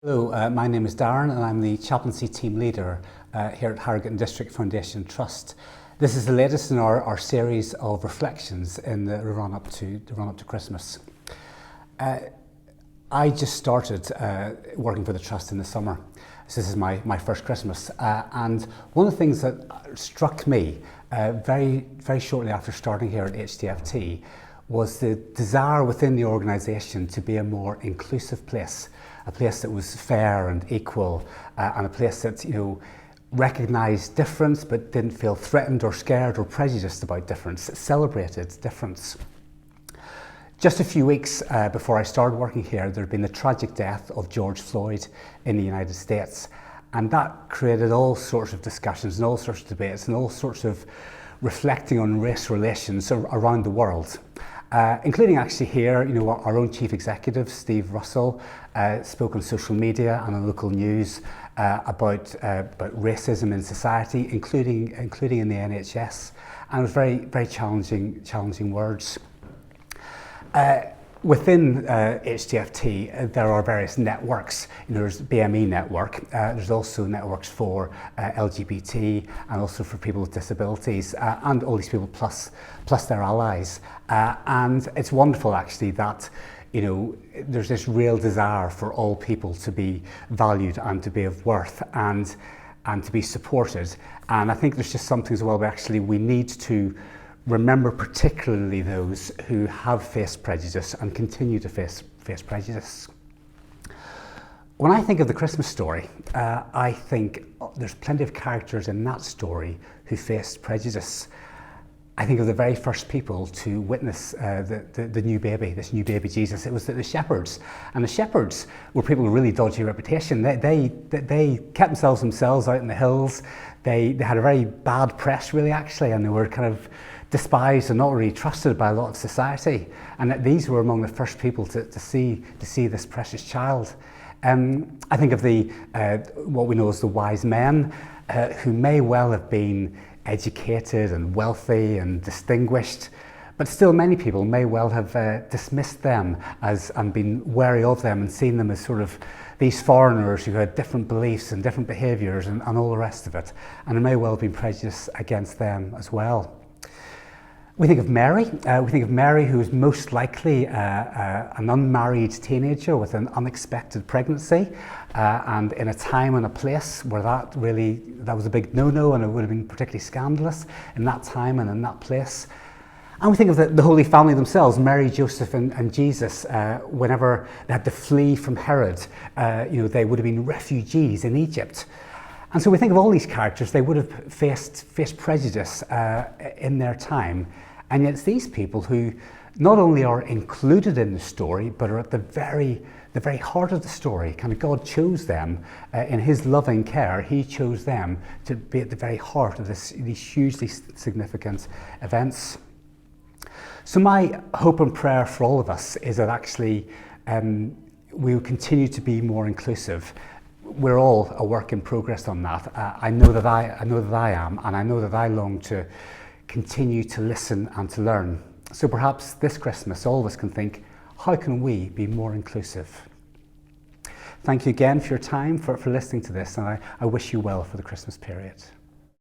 Hello, my name is Darren and I'm the chaplaincy team leader here at Harrogate District Foundation Trust. This is the latest in our series of reflections in the run up to Christmas. I just started working for the Trust in the summer. So this is my first Christmas, and one of the things that struck me very shortly after starting here at HDFT was the desire within the organisation to be a more inclusive place, a place that was fair and equal, and a place that recognised difference but didn't feel threatened or scared or prejudiced about difference, celebrated difference. Just a few weeks before I started working here, there had been the tragic death of George Floyd in the United States, and that created all sorts of discussions and all sorts of debates and all sorts of reflecting on race relations around the world. Including actually here, our own Chief Executive, Steve Russell, spoke on social media and on local news about racism in society, including in the NHS, and it was very challenging words. Within HDFT, there are various networks. There's BME network, there's also networks for LGBT and also for people with disabilities, and all these people plus their allies. And it's wonderful actually that there's this real desire for all people to be valued and to be of worth and to be supported. And I think there's just something as well where actually we need to remember particularly those who have faced prejudice and continue to face prejudice. When I think of the Christmas story, I think there's plenty of characters in that story who faced prejudice. I think of the very first people to witness the new baby, this new baby Jesus. It was the shepherds, and the shepherds were people with really dodgy reputation. They kept themselves out in the hills. They had a very bad press, really, actually, and they were kind of despised and not really trusted by a lot of society. And that these were among the first people to see this precious child. I think of what we know as the wise men, who may well have been educated and wealthy and distinguished, but still many people may well have dismissed them and been wary of them and seen them as sort of these foreigners who had different beliefs and different behaviours and all the rest of it, and there may well have been prejudice against them as well. We think of Mary. Who is most likely an unmarried teenager with an unexpected pregnancy, and in a time and a place where that was a big no-no, and it would have been particularly scandalous in that time and in that place. And we think of the Holy Family themselves, Mary, Joseph and Jesus. Whenever they had to flee from Herod, they would have been refugees in Egypt. And so we think of all these characters, they would have faced prejudice in their time. And yet it's these people who not only are included in the story, but are at the very heart of the story. Kind of God chose them in his loving care. He chose them to be at the very heart of these hugely significant events. So my hope and prayer for all of us is that actually we will continue to be more inclusive. We're all a work in progress on that. I know that I am, and I know that I long to continue to listen and to learn. So perhaps this Christmas all of us can think, how can we be more inclusive? Thank you again for your time, for listening to this, and I wish you well for the Christmas period.